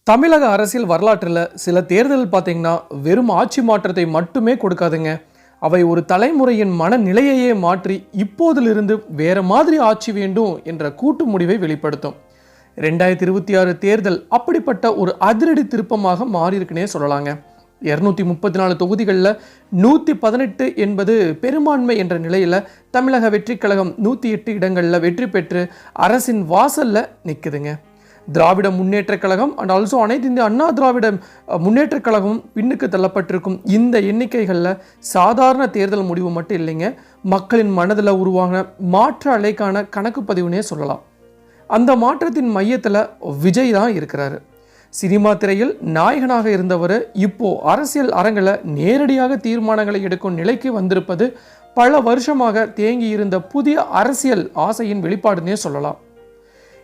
தமிழக அரசியல் வரலாற்றில் சில தேர்தல் பார்த்தீங்கன்னா வெறும் ஆட்சி மாற்றத்தை மட்டுமே கொடுக்காதுங்க. அவை ஒரு தலைமுறையின் மனநிலையையே மாற்றி இப்போதிலிருந்து வேற மாதிரி ஆட்சி வேண்டும் என்ற கூட்டு முடிவை வெளிப்படுத்தும். 2026 தேர்தல் அப்படிப்பட்ட ஒரு அதிரடி திருப்பமாக மாறியிருக்குன்னே சொல்லலாங்க. 234 தொகுதிகளில் 118 என்பது பெரும்பான்மை என்ற நிலையில் தமிழக வெற்றி கழகம் 108 இடங்களில் வெற்றி பெற்று அரசின் வாசலில் நிற்குதுங்க. திராவிட முன்னேற்ற கழகம் அண்ட் ஆல்சோ அனைத்து இந்திய அண்ணா திராவிட முன்னேற்ற கழகம் பின்னுக்கு தள்ளப்பட்டிருக்கும் இந்த எண்ணிக்கைகளில் சாதாரண தேர்தல் முடிவு மட்டும் இல்லைங்க, மக்களின் மனதில் உருவான மாற்ற அலைக்கான கணக்கு பதிவுனே சொல்லலாம். அந்த மாற்றத்தின் மையத்தில் விஜய் தான் இருக்கிறாரு. சினிமா திரையில் நாயகனாக இருந்தவர் இப்போ அரசியல் அரங்கில் நேரடியாக தீர்மானங்களை எடுக்கும் நிலைக்கு வந்திருப்பது பல வருஷமாக தேங்கி இருந்த புதிய அரசியல் ஆசையின் வெளிப்பாடுனே சொல்லலாம்.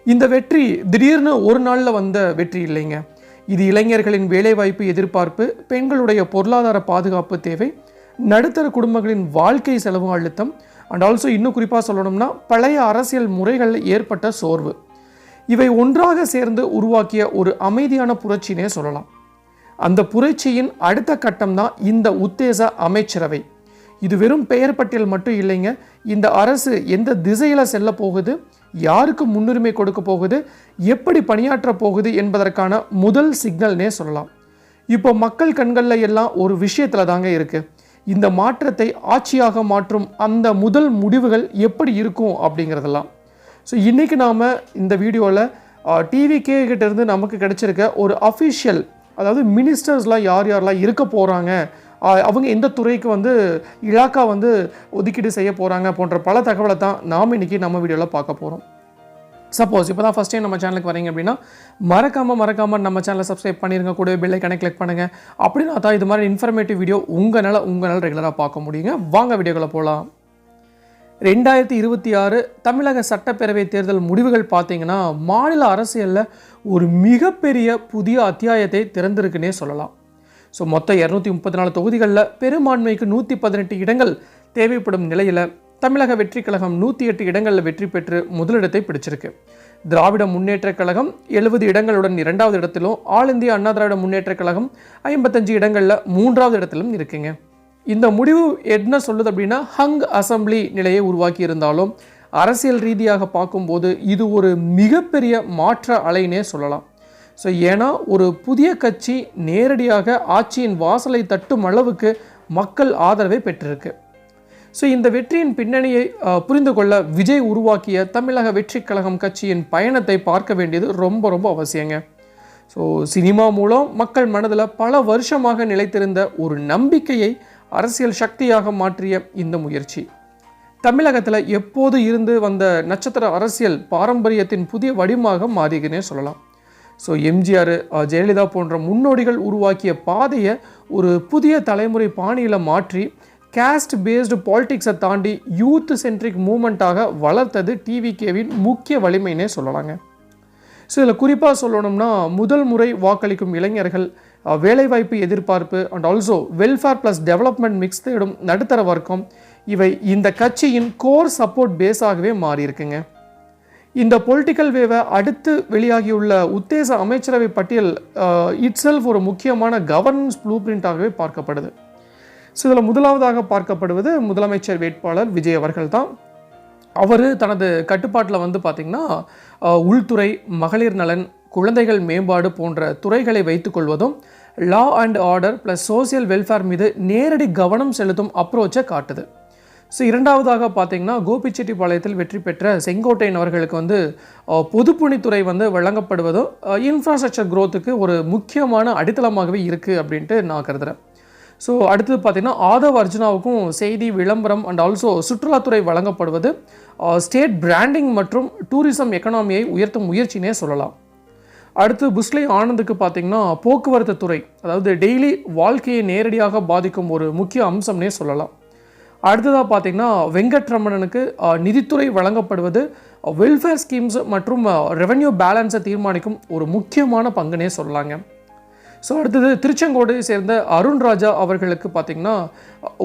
இந்த வெற்றி திடீர்னு ஒரு நாளில் வந்த வெற்றி இல்லைங்க. இது இளைஞர்களின் வேலைவாய்ப்பு எதிர்பார்ப்பு, பெண்களுடைய பொருளாதார பாதுகாப்பு தேவை, நடுத்தர குடும்பங்களின் வாழ்க்கை செலவு அழுத்தம் அண்ட் ஆல்சோ இன்னும் குறிப்பாக சொல்லணும்னா பழைய அரசியல் முறைகளில் ஏற்பட்ட சோர்வு, இவை ஒன்றாக சேர்ந்து உருவாக்கிய ஒரு அமைதியான புரட்சினே சொல்லலாம். அந்த புரட்சியின் அடுத்த கட்டம் தான் இந்த உத்தேச அமைச்சரவை. இது வெறும் பெயர் பட்டியல் மட்டும் இல்லைங்க. இந்த அரசு எந்த திசையில் செல்ல போகுது, யாருக்கு முன்னுரிமை கொடுக்க போகுது, எப்படி பணியாற்ற போகுது என்பதற்கான முதல் சிக்னல்னே சொல்லலாம். இப்போ மக்கள் கண்களில் எல்லாம் ஒரு விஷயத்தில் தாங்க இருக்குது. இந்த மாற்றத்தை ஆட்சியாக மாற்றும் அந்த முதல் முடிவுகள் எப்படி இருக்கும் அப்படிங்கிறதெல்லாம். ஸோ இன்றைக்கி நாம் இந்த வீடியோவில் டிவிகே கிட்டேருந்து நமக்கு கிடைச்சிருக்க ஒரு அஃபிஷியல், அதாவது மினிஸ்டர்ஸ்லாம் யார் யாரெல்லாம் இருக்க போகிறாங்க, அவங்க எந்த துறைக்கு இலாக்கா ஒதுக்கீடு செய்ய போகிறாங்க போன்ற பல தகவலை தான் நாம் இன்றைக்கி நம்ம வீடியோவில் பார்க்க போகிறோம். சப்போஸ் இப்போ தான் ஃபஸ்ட் டைம் நம்ம சேனலுக்கு வரீங்க அப்படின்னா மறக்காமல் நம்ம சேனலை சப்ஸ்கிரைப் பண்ணிடுங்க, கூடவே பெல் ஐகானை கிளிக் பண்ணுங்கள். அப்படின்னா தான் இது மாதிரி இன்ஃபர்மேட்டிவ் வீடியோ உங்களால் ரெகுலராக பார்க்க முடியுங்க. வாங்க வீடியோக்களை போகலாம். 2026 தமிழக சட்டப்பேரவை தேர்தல் முடிவுகள் பார்த்தீங்கன்னா மாநில அரசியலில் ஒரு மிகப்பெரிய புதிய அத்தியாயத்தை திறந்திருக்குன்னே சொல்லலாம். ஸோ மொத்தம் 234 தொகுதிகளில் பெரும்பான்மைக்கு 118 இடங்கள் தேவைப்படும் நிலையில் தமிழக வெற்றி கழகம் 108 இடங்களில் வெற்றி பெற்று முதலிடத்தை பிடிச்சிருக்கு. திராவிட முன்னேற்ற கழகம் 70 இடங்களுடன் 2வது இடத்திலும், ஆல் இந்திய அண்ணா திராவிட முன்னேற்ற கழகம் 55 இடங்களில் 3வது இடத்திலும் இருக்குங்க. இந்த முடிவு என்ன சொல்லுது அப்படின்னா ஹங் அசம்பிளி நிலையை உருவாக்கி இருந்தாலும் அரசியல் ரீதியாக பார்க்கும்போது இது ஒரு மிகப்பெரிய மாற்ற அலைனே சொல்லலாம். ஸோ ஏன்னா ஒரு புதிய கட்சி நேரடியாக ஆட்சியின் வாசலை தட்டும் அளவுக்கு மக்கள் ஆதரவை பெற்றிருக்கு. ஸோ இந்த வெற்றியின் பின்னணியை புரிந்து கொள்ள விஜய் உருவாக்கிய தமிழக வெற்றி கழகம் கட்சியின் பயணத்தை பார்க்க வேண்டியது ரொம்ப அவசியங்க. ஸோ சினிமா மூலம் மக்கள் மனதில் பல வருஷமாக நிலைத்திருந்த ஒரு நம்பிக்கையை அரசியல் சக்தியாக மாற்றிய இந்த முயற்சி தமிழகத்தில் எப்போது இருந்து வந்த நட்சத்திர அரசியல் பாரம்பரியத்தின் புதிய வடிவமாக மாறினே சொல்லலாம். ஸோ எம்ஜிஆர், ஜெயலலிதா போன்ற முன்னோடிகள் உருவாக்கிய பாதையை ஒரு புதிய தலைமுறை பாணியில் மாற்றி கேஸ்ட் பேஸ்டு பாலிடிக்ஸை தாண்டி யூத் சென்ட்ரிக் மூமெண்ட்டாக வளர்த்தது டிவிகேவின் முக்கிய வலிமைனே சொல்லலாங்க. ஸோ இதில் குறிப்பாக சொல்லணும்னா முதல் முறை வாக்களிக்கும் இளைஞர்கள், வேலைவாய்ப்பு எதிர்பார்ப்பு and also welfare plus development mix தேடும் நடுத்தர வர்க்கம், இவை இந்த கட்சியின் கோர் சப்போர்ட் பேஸாகவே மாறியிருக்குங்க. இந்த பொலிட்டிக்கல் வேவை அடுத்து வெளியாகியுள்ள உத்தேச அமைச்சரவை பட்டியல் இட்செல்ஃப் ஒரு முக்கியமான கவர்னன்ஸ் ப்ளூ பிரிண்டாகவே பார்க்கப்படுது. ஸோ இதில் முதலாவதாக பார்க்கப்படுவது முதலமைச்சர் வேட்பாளர் விஜய் அவர்கள் தான். அவர் தனது கட்டுப்பாட்டில் பார்த்திங்கன்னா உள்துறை, மகளிர் நலன், குழந்தைகள் மேம்பாடு போன்ற துறைகளை வைத்துக்கொள்வதும் law and order plus social welfare மீது நேரடி கவனம் செலுத்தும் அப்ரோச்சை காட்டுது. ஸோ இரண்டாவதாக பார்த்தீங்கன்னா கோபிச்செட்டிப்பாளையத்தில் வெற்றி பெற்ற செங்கோட்டையன் அவர்களுக்கு பொதுப்பணித்துறை வழங்கப்படுவதும் இன்ஃப்ராஸ்ட்ரக்சர் க்ரோத்துக்கு ஒரு முக்கியமான அடித்தளமாகவே இருக்குது அப்படின்ட்டு நான் கருதுகிறேன். ஸோ அடுத்தது பார்த்திங்கன்னா ஆதவ் அர்ஜுனாவுக்கும் செய்தி, விளம்பரம் அண்ட் ஆல்சோ சுற்றுலாத்துறை வழங்கப்படுவது ஸ்டேட் பிராண்டிங் மற்றும் டூரிசம் எக்கனாமியை உயர்த்தும் முயற்சினே சொல்லலாம். அடுத்து புஸ்லே ஆனந்துக்கு பார்த்திங்கன்னா போக்குவரத்து துறை, அதாவது டெய்லி வாழ்க்கையை நேரடியாக பாதிக்கும் ஒரு முக்கிய அம்சம்னே சொல்லலாம். அடுத்ததாக பார்த்திங்கன்னா வெங்கட்ரமணனுக்கு நிதித்துறை வழங்கப்படுவது வெல்ஃபேர் ஸ்கீம்ஸ் மற்றும் ரெவென்யூ பேலன்ஸை தீர்மானிக்கும் ஒரு முக்கியமான பங்குனே சொல்லலாங்க. ஸோ அடுத்தது திருச்செங்கோடு சேர்ந்த அருண்ராஜா அவர்களுக்கு பார்த்திங்கன்னா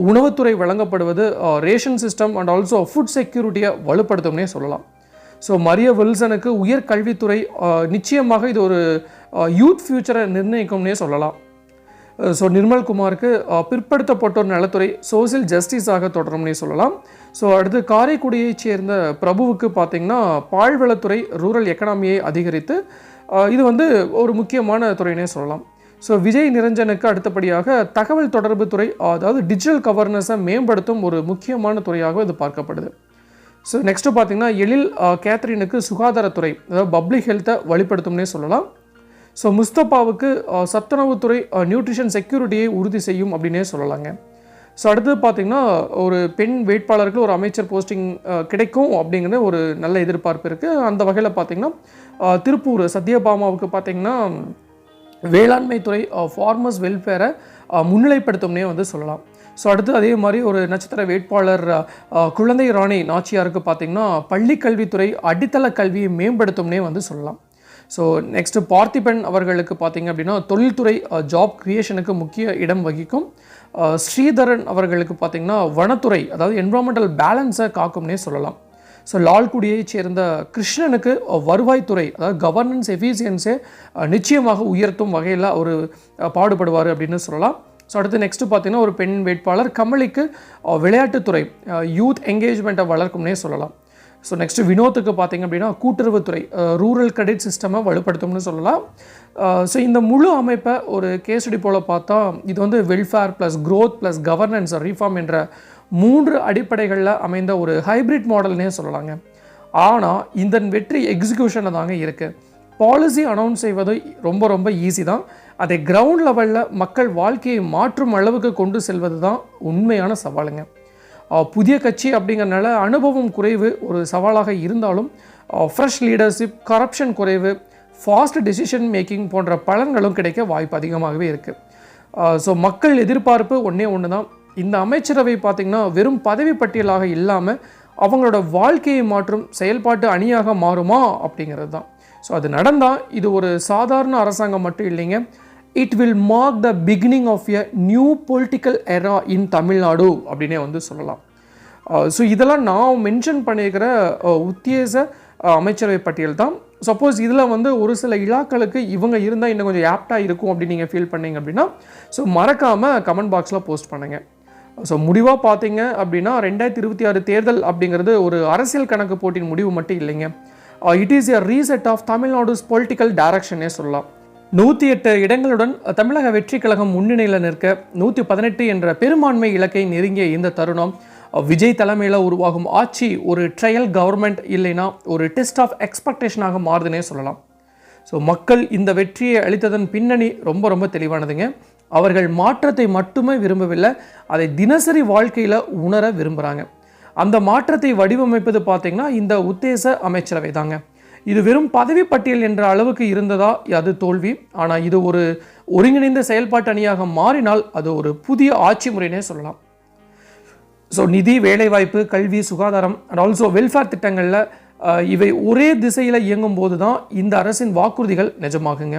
உணவுத்துறை வழங்கப்படுவது ration system and also food செக்யூரிட்டியை வலுப்படுத்தும்னே சொல்லலாம். ஸோ மரிய வில்சனுக்கு உயர்கல்வித்துறை, நிச்சயமாக இது ஒரு யூத் ஃபியூச்சரை நிர்ணயிக்கும்னே சொல்லலாம். ஸோ நிர்மல்குமாருக்கு பிற்படுத்தப்பட்டோர் நலத்துறை சோசியல் ஜஸ்டிஸாக தொடரும்னே சொல்லலாம். ஸோ அடுத்து காரைக்குடியைச் சேர்ந்த பிரபுவுக்கு பார்த்திங்கன்னா பால்வளத்துறை ரூரல் எக்கனாமியை அதிகரித்து இது வந்து ஒரு முக்கியமான துறையினே சொல்லலாம். ஸோ விஜய் நிரஞ்சனுக்கு அடுத்தபடியாக தகவல் தொடர்பு துறை, அதாவது டிஜிட்டல் கவர்னன்ஸை மேம்படுத்தும் ஒரு முக்கியமான துறையாக இது பார்க்கப்படுது. ஸோ நெக்ஸ்ட்டு பார்த்திங்கன்னா எழில் கேத்ரினுக்கு சுகாதாரத்துறை, அதாவது பப்ளிக் ஹெல்த்தை வலுப்படுத்தும்னே சொல்லலாம். ஸோ முஸ்தபாவுக்கு சத்துணவுத்துறை நியூட்ரிஷன் செக்யூரிட்டியை உறுதி செய்யும் அப்படின்னே சொல்லலாங்க. ஸோ அடுத்தது பார்த்திங்கன்னா ஒரு பெண் வேட்பாளருக்கு ஒரு அமைச்சர் போஸ்டிங் கிடைக்கும் அப்படிங்கிற ஒரு நல்ல எதிர்பார்ப்பு இருக்குது. அந்த வகையில் பார்த்திங்கன்னா திருப்பூர் சத்யபாமாவுக்கு பார்த்திங்கன்னா வேளாண்மை துறை ஃபார்மர்ஸ் வெல்ஃபேரை முன்னிலைப்படுத்தும்னே வந்து சொல்லலாம். ஸோ அடுத்து அதே மாதிரி ஒரு நட்சத்திர வேட்பாளர் குழந்தை ராணி நாச்சியாருக்கு பார்த்திங்கன்னா பள்ளிக்கல்வித்துறை அடித்தள கல்வியை மேம்படுத்தும்னே வந்து சொல்லலாம். ஸோ நெக்ஸ்ட்டு பார்த்திபன் அவர்களுக்கு பார்த்திங்க அப்படின்னா தொழில்துறை ஜாப் கிரியேஷனுக்கு முக்கிய இடம் வகிக்கும். ஸ்ரீதரன் அவர்களுக்கு பார்த்திங்கன்னா வனத்துறை, அதாவது என்விரான்மெண்டல் பேலன்ஸை காக்கும்னே சொல்லலாம். ஸோ லால்குடியை சேர்ந்த கிருஷ்ணனுக்கு வருவாய்த்துறை, அதாவது கவர்னன்ஸ் எஃபிஷியன்ஸை நிச்சயமாக உயர்த்தும் வகையில் ஒரு பாடுபடுவார் அப்படின்னு சொல்லலாம். ஸோ அடுத்து நெக்ஸ்ட்டு பார்த்திங்கன்னா ஒரு பெண் வேட்பாளர் கமலிக்கு விளையாட்டுத்துறை யூத் என்கேஜ்மெண்ட்டை வளர்க்கும்னே சொல்லலாம். ஸோ நெக்ஸ்ட்டு வினோத்துக்கு பார்த்திங்க அப்படின்னா கூட்டுறவுத்துறை ரூரல் கிரெடிட் சிஸ்டமை வலுப்படுத்தும்னு சொல்லலாம். ஸோ இந்த முழு அமைப்பை ஒரு கேஸ்டி போல் பார்த்தா இது வந்து welfare plus growth plus governance reform என்ற 3 அடிப்படைகளில் அமைந்த ஒரு ஹைப்ரிட் மாடல்னே சொல்லலாங்க. ஆனால் இந்த வெற்றி எக்ஸிக்யூஷனில் தாங்க இருக்குது. பாலிசி அனௌன்ஸ் செய்வது ரொம்ப ரொம்ப ஈஸி தான். அதை கிரவுண்ட் லெவலில் மக்கள் வாழ்க்கையை மாற்றும் அளவுக்கு கொண்டு செல்வது தான் உண்மையான சவாலுங்க. புதிய கட்சி அப்படிங்கிறனால அனுபவம் குறைவு ஒரு சவாலாக இருந்தாலும் ஃப்ரெஷ் லீடர்ஷிப், கரப்ஷன் குறைவு, ஃபாஸ்ட் டெசிஷன் மேக்கிங் போன்ற பலன்களும் கிடைக்க வாய்ப்பு அதிகமாகவே இருக்குது. ஸோ மக்கள் எதிர்பார்ப்பு ஒன்று தான். இந்த அமைச்சரவை பார்த்திங்கன்னா வெறும் பதவி பட்டியலாக இல்லாமல் அவங்களோட வாழ்க்கையை மாற்றும் செயல்பாட்டு அணியாக மாறுமா அப்படிங்கிறது தான். ஸோ அது நடந்தால் இது ஒரு சாதாரண அரசாங்கம் மட்டும் இல்லைங்க, it will mark the beginning of a new political era in Tamil Nadu அப்படின்னே வந்து சொல்லலாம். ஸோ இதெல்லாம் நான் மென்ஷன் பண்ணியிருக்கிற உத்தேச அமைச்சரவை பட்டியல் தான். சப்போஸ் இதில் வந்து ஒரு சில இலாக்களுக்கு இவங்க இருந்தால் இன்னும் கொஞ்சம் ஆப்டாக இருக்கும் அப்படின்னு நீங்கள் ஃபீல் பண்ணீங்க அப்படின்னா ஸோ மறக்காமல் கமெண்ட் பாக்ஸில் போஸ்ட் பண்ணுங்கள். ஸோ முடிவாக பார்த்தீங்க அப்படின்னா 2026 தேர்தல் அப்படிங்கிறது ஒரு அரசியல் கணக்கு போட்டியின் முடிவு மட்டும் இல்லைங்க, it is a reset of Tamil Nadu's political டைரக்ஷனே சொல்லலாம். 108 இடங்களுடன் தமிழக வெற்றி கழகம் முன்னணியில் நிற்க 118 என்ற பெரும்பான்மை இலக்கை நெருங்கிய இந்த தருணம் விஜய் தலைமையில் உருவாகும் ஆட்சி ஒரு ட்ரையல் கவர்மெண்ட் இல்லைன்னா ஒரு டெஸ்ட் ஆஃப் எக்ஸ்பெக்டேஷனாக மாறுதுன்னே சொல்லலாம். ஸோ மக்கள் இந்த வெற்றியை அளித்ததன் பின்னணி ரொம்ப ரொம்ப தெளிவானதுங்க. அவர்கள் மாற்றத்தை மட்டுமே விரும்பவில்லை, அதை தினசரி வாழ்க்கையில் உணர விரும்புகிறாங்க. அந்த மாற்றத்தை வடிவமைப்பது பார்த்திங்கன்னா இந்த உத்தேச அமைச்சரவை தாங்க. இது வெறும் பதவி பட்டியல் என்ற அளவுக்கு இருந்ததா அது தோல்வி. ஆனால் இது ஒரு ஒருங்கிணைந்த செயல்பாட்டு அணியாக மாறினால் அது ஒரு புதிய ஆட்சி முறைனே சொல்லலாம். ஸோ நிதி, வேலைவாய்ப்பு, கல்வி, சுகாதாரம் அண்ட் ஆல்சோ வெல்ஃபேர் திட்டங்களில் இவை ஒரே திசையில் இயங்கும் போது தான் இந்த அரசின் வாக்குறுதிகள் நிஜமாகுங்க.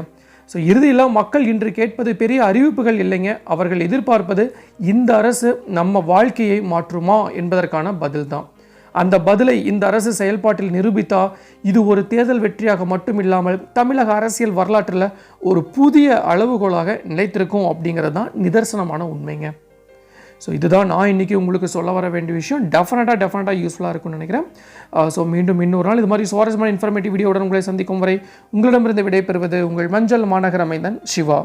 ஸோ இறுதியில் மக்கள் இன்று கேட்பது பெரிய அறிவிப்புகள் இல்லைங்க, அவர்கள் எதிர்பார்ப்பது இந்த அரசு நம்ம வாழ்க்கையை மாற்றுமா என்பதற்கான பதில் தான். அந்த பதிலை இந்த அரசு செயல்பாட்டில் நிரூபித்தா இது ஒரு தேர்தல் வெற்றியாக மட்டும் இல்லாமல் தமிழக அரசியல் வரலாற்றில் ஒரு புதிய அளவுகோலாக நிலைத்திருக்கும் அப்படிங்கிறது தான் நிதர்சனமான உண்மைங்க. ஸோ இதுதான் நான் இன்றைக்கி உங்களுக்கு சொல்ல வர வேண்டிய விஷயம். டெஃபினட்டாக யூஸ்ஃபுல்லாக இருக்கும்னு நினைக்கிறேன். ஸோ மீண்டும் இன்னொரு நாள் இது மாதிரி சுவாரஸ்யமான இன்ஃபர்மேட்டிவ் வீடியோவுடன் உங்களை சந்திக்கும் வரை உங்களிடமிருந்து விடைபெறுவது உங்கள் மஞ்சள் மாநகர மைந்தன் சிவா.